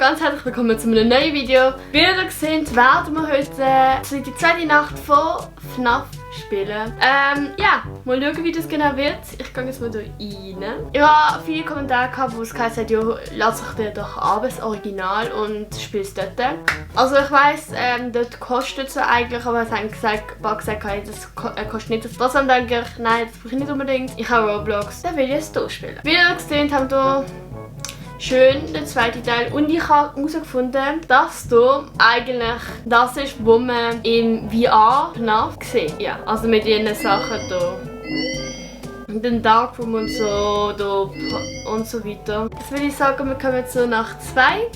ganz herzlich willkommen zu einem neuen Video. Wie ihr seht, werden wir heute die zweite Nacht von FNAF spielen. Ja, mal schauen, wie das genau wird. Ich gehe jetzt mal hier rein. Ich habe viele Kommentare gehabt, wo es gesagt hat, ja, lass dich dir doch an, das Original und spielst dort. Also ich weiss, dort kostet es eigentlich, aber es haben gesagt, das kostet nicht das. Das denke ich, nein, das brauche ich nicht unbedingt. Ich habe Roblox, dann will ich es hier spielen. Wie ihr gesehen habt, hier schön der zweite Teil und ich habe herausgefunden, dass hier eigentlich das ist, was man im VR sieht. Ja, also mit diesen Sachen hier. Den Darkroom und so hier und so weiter. Jetzt würde ich sagen, wir kommen zu Nacht 2.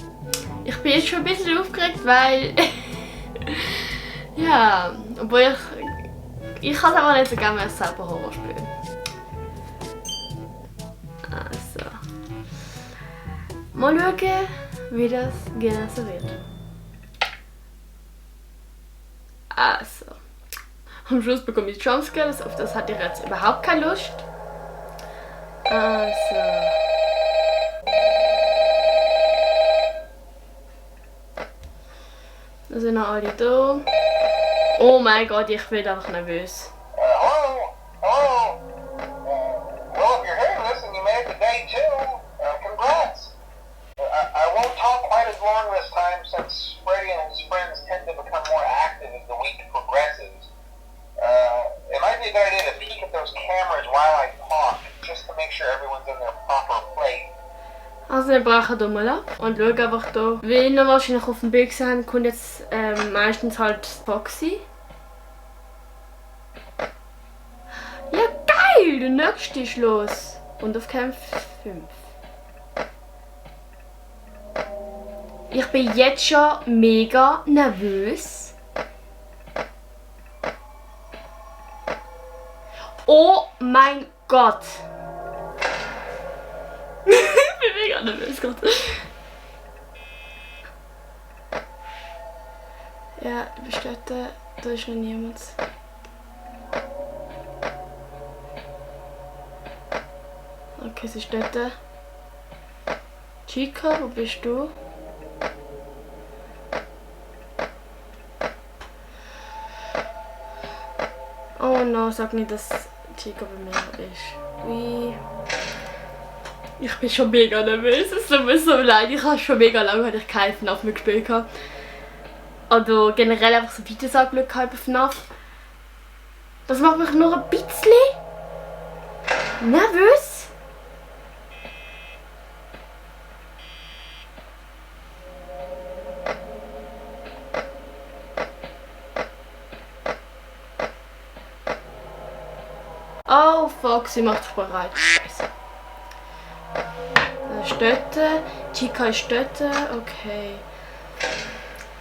Ich bin jetzt schon ein bisschen aufgeregt, weil ja, obwohl ich kann es aber nicht so gerne, wenn ich selber Horror spiele. Also. Mal schauen, wie das genau so wird. Also. Am Schluss bekomme ich Jumpscares, auf das hatte ich jetzt überhaupt keine Lust. Also. Da sind noch alle da. Oh mein Gott, ich bin einfach nervös. Hello? Hello? Well, if you're hearing this and you made it to day 2, congrats. I won't talk quite as long this time since Freddy and his friends tend to become more active as the week progresses. It might be a good idea to peek at those cameras while I talk, just to make sure everyone's in their proper place. Also wir brechen hier mal ab und schauen einfach hier. Wie ihr wahrscheinlich auf dem Bild gesehen habt, kommt jetzt meistens halt Foxy. Ja geil, der nächste ist los. Und auf Camp 5. Ich bin jetzt schon mega nervös. Oh mein Gott. Ich bin mega nervös gerade. Ja, du bist dort. Da ist noch niemand. Okay, sie ist dort. Chica, wo bist du? Oh no, sag nicht, dass Chica bei mir ist. Wie? Ich bin schon mega nervös, es tut mir so leid. Ich habe schon mega lange keinen FNAF mehr gespielt. Oder generell einfach so Videos angeschaut bei FNAF. Das macht mich nur ein bisschen nervös. Oh fuck, sie macht sich bereit. Scheiße. Dort. Chica ist dort. Okay.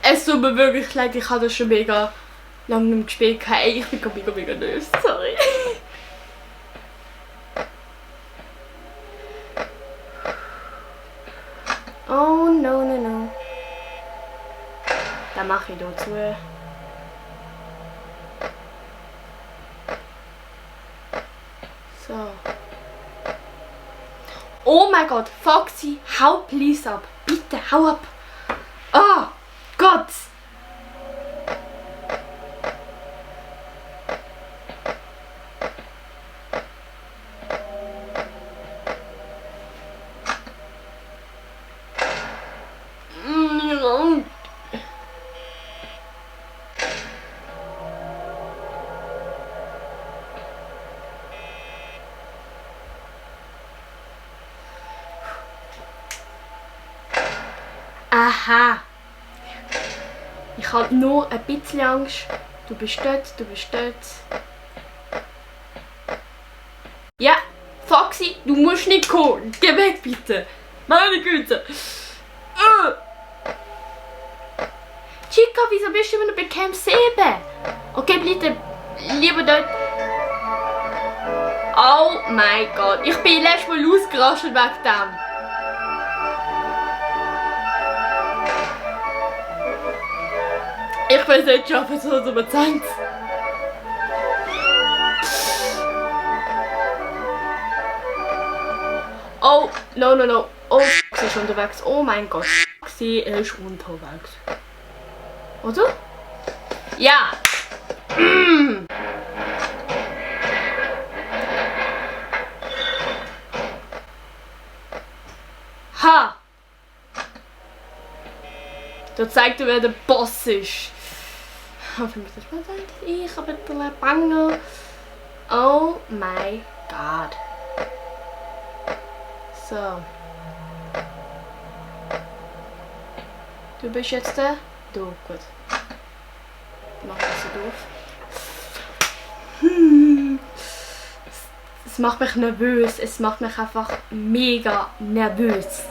Es tut mir wirklich leid, ich habe das schon mega lange nicht mehr gespielt. Hey, ich bin mega nervös. Sorry. Oh no. Dann mache ich hier zu. So. Oh mein Gott, Foxy, hau please ab. Bitte, hau ab. Oh Gott. Aha. Ich habe nur ein bisschen Angst. Du bist dort. Ja, Foxy, du musst nicht kommen. Geh weg, bitte. Meine Güte. Chica, wieso bist du immer noch bei Camp 7? Okay, bitte, lieber dort. Oh mein Gott, ich bin letztes Mal ausgerastet wegen dem. Ich weiß nicht, schaffe es so über 20. Oh, no. Oh, sie ist unterwegs. Oh mein Gott. er ist unterwegs. Oder? Ja! Ha! Da zeigt er, wer der Boss ist. Aber ich muss das mal sagen, ich habe ein Banger. Oh my God. So. Du bist jetzt da? Du, gut. Mach das so doof. Es macht mich nervös. Es macht mich einfach mega nervös.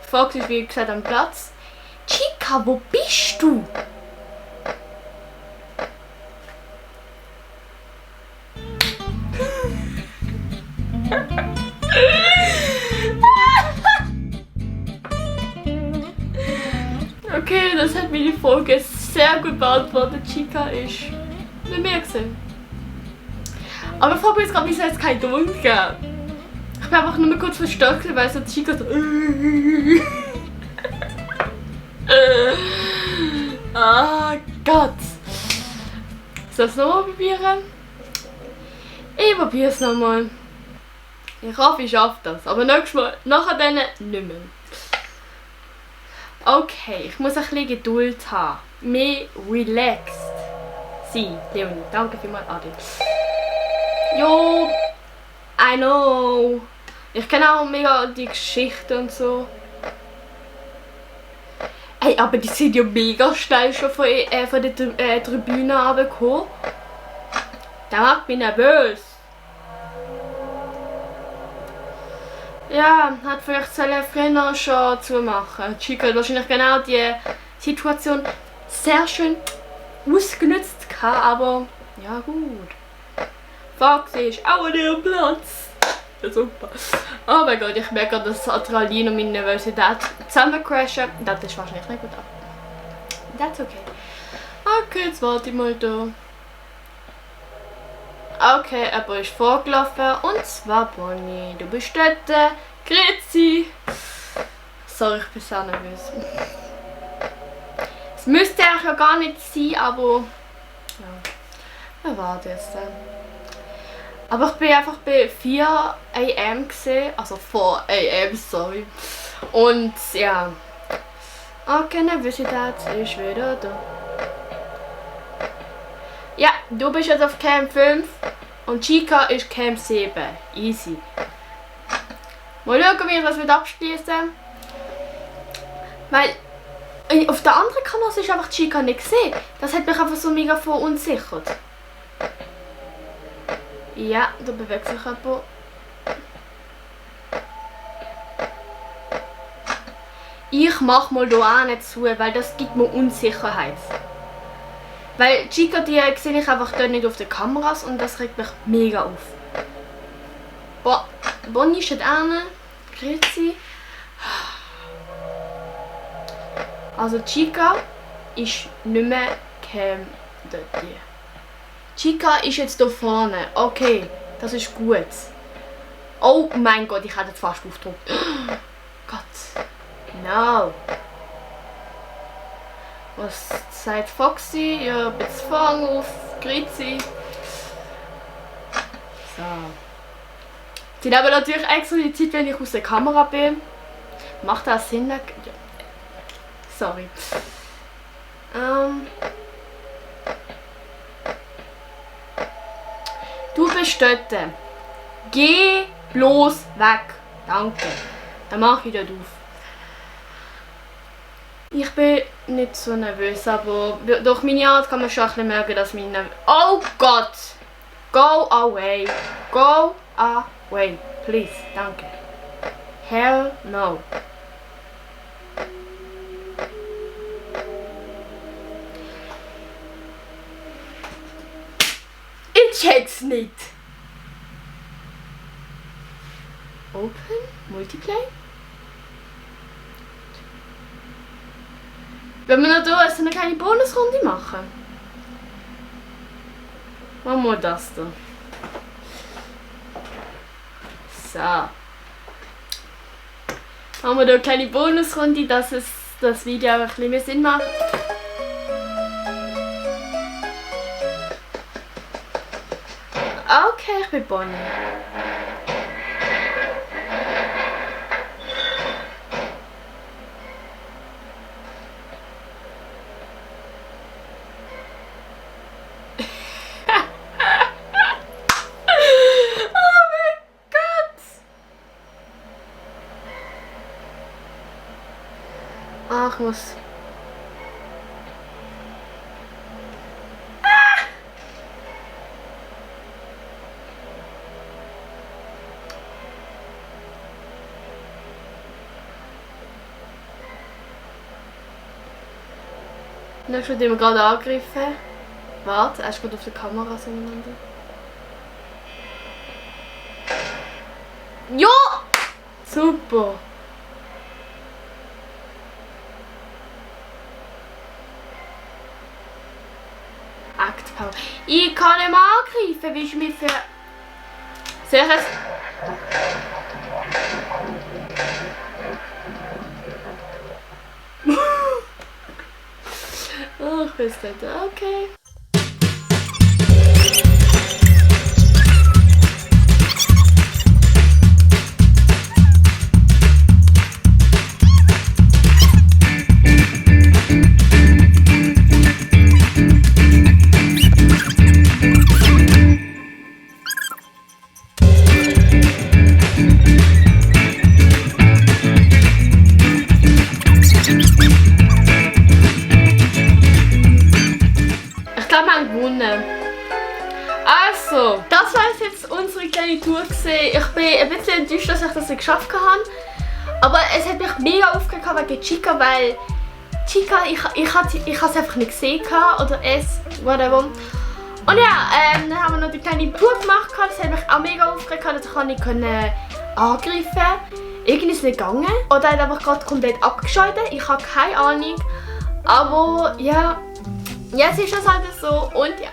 Fox ist wie gesagt am Platz. Chica, wo bist du? Okay, das hat mir die Folge sehr gut beantwortet. Chica ist nicht mehr gesehen. Aber ich frage mich jetzt gerade, wieso es keinen Ton gegeben. Ich bin einfach nur mal kurz verstört, weil so Chica so. Ah Gott. Soll ich es nochmal probieren? Ich probiere es nochmal. Ich hoffe, ich schaffe das. Aber nächstes Mal, nachher dann nicht mehr. Okay, ich muss ein bisschen Geduld haben. Mehr relaxed sein. Leonie, danke vielmals, Adi. Jo, I know. Ich kenne auch mega die Geschichte und so. Hey, aber die sind ja mega schnell schon von der Tribüne runtergekommen. Das macht mich nervös. Ja, hat vielleicht früher schon zumachen. Chica hat wahrscheinlich genau die Situation sehr schön ausgenutzt, aber ja gut. Foxy ist auch an ihrem Platz. Ja, super. Oh mein Gott, ich merke gerade, dass Adrenalin und meine Nervosität zusammen crashen. Das ist wahrscheinlich nicht gut ab. That's okay. Okay, jetzt warte ich mal da. Okay, jemand ist vorgelaufen und zwar Bonnie. Du bist dort. Grüezi. Sorry, ich bin sehr nervös. Es müsste eigentlich ja gar nicht sein, aber ja, wir warten jetzt. Aber ich bin einfach bei 4 AM gesehen, also 4 AM, sorry. Und ja. Okay, Nervosität ist wieder da. Ja, du bist jetzt auf Camp 5 und Chica ist Camp 7. Easy. Mal schauen, wie ich das abschließen. Weil auf der anderen Kanal ist einfach Chica nicht gesehen. Das hat mich einfach so mega verunsichert. Ja, da bewegt sich jemand. Ich mach mal hier nicht zu, weil das gibt mir Unsicherheit. Weil Chica, die sehe ich einfach dort nicht auf den Kameras und das regt mich mega auf. Bonnie steht an. Grüezi. Also Chica ist nicht mehr Cam dort. Chica ist jetzt hier vorne. Okay, das ist gut. Oh mein Gott, ich hätte jetzt fast aufgedrückt. Gott. No. Was sagt Foxy? Ja, jetzt fangen auf. Grüezi. So. Sie nehmen natürlich extra die Zeit, wenn ich aus der Kamera bin. Macht das Sinn? Ja. Sorry. Du bist dort. Geh bloß weg. Danke. Dann mache ich dort auf. Ich bin nicht so nervös, aber durch meine Art kann man schon ein bisschen merken, dass mich nervös... Oh Gott! Go away. Go away. Please. Danke. Hell no. Ich check's nicht. Open? Multiplay? Wenn wir noch da eine kleine Bonusrunde machen. Machen wir das da. So. haben wir hier eine kleine Bonusrunde, dass es das Video auch ein bisschen mehr Sinn macht. Okay, ich bin Bonnie. Ach, ich muss. Dann wird immer gerade angegriffen. Warte, er ist gerade auf der Kamera so einander. Ja! Super! Act Power. Ich kann nicht mehr angreifen, wie ich mich für. Soll ich es? Oh, ich weiß nicht. Okay. Also, das war jetzt unsere kleine Tour gewesen. Ich bin ein bisschen enttäuscht, dass ich das nicht geschafft habe. Aber es hat mich mega aufgeregt wegen Chica, weil Chica, ich habe es einfach nicht gesehen oder es, whatever. Und ja, dann haben wir noch die kleine Tour gemacht. Das hat mich auch mega aufgeregt, dass ich nicht angreifen konnte. Irgendwie ist es nicht gegangen. Oder hat einfach gerade komplett abgeschaltet. Ich habe keine Ahnung. Aber ja, jetzt ist es halt so und ja.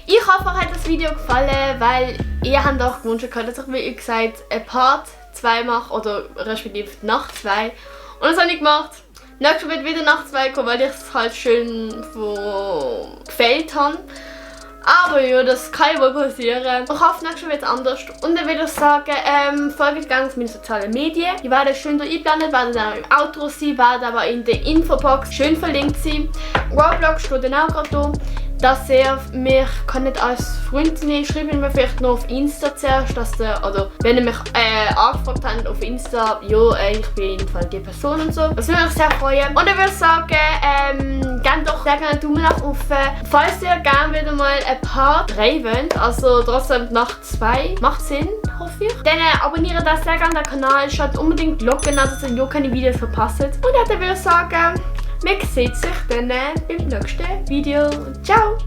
Ich hoffe, euch hat das Video gefallen, weil ihr habt auch gewünscht, dass ich, wie gesagt, ein Part 2 mache oder respektive Nacht 2. Und das habe ich gemacht. Nächstes wird wieder Nacht 2 kommen, weil ich es halt schön gefällt habe. Aber ja, das kann ja wohl passieren. Ich hoffe, nächstes wird es anders. Und dann würde ich sagen, folgt gerne meinen sozialen Medien. Die werden schön hier eingeblendet, werden auch im Outro sein, werden aber in der Infobox schön verlinkt sein. Roblox steht dann auch gerade hier. Dass ihr mich nicht als Freund nehmen, schreibt mir vielleicht noch auf Insta zuerst, oder wenn ihr mich angefragt habt auf Insta, ja, ich bin in jedem Fall die Person und so. Das würde mich sehr freuen. Und dann würde ich sagen, gebt doch sehr gerne einen Daumen nach oben. Falls ihr gerne wieder mal ein Part 3 wollt, also trotzdem Nacht 2, macht Sinn, hoffe ich. Dann abonniert das sehr gerne den Kanal, schaut unbedingt die Glocke an, dass ihr ja keine Videos verpasst. Und dann würde ich sagen, man sieht sich dann beim nächsten Video. Ciao!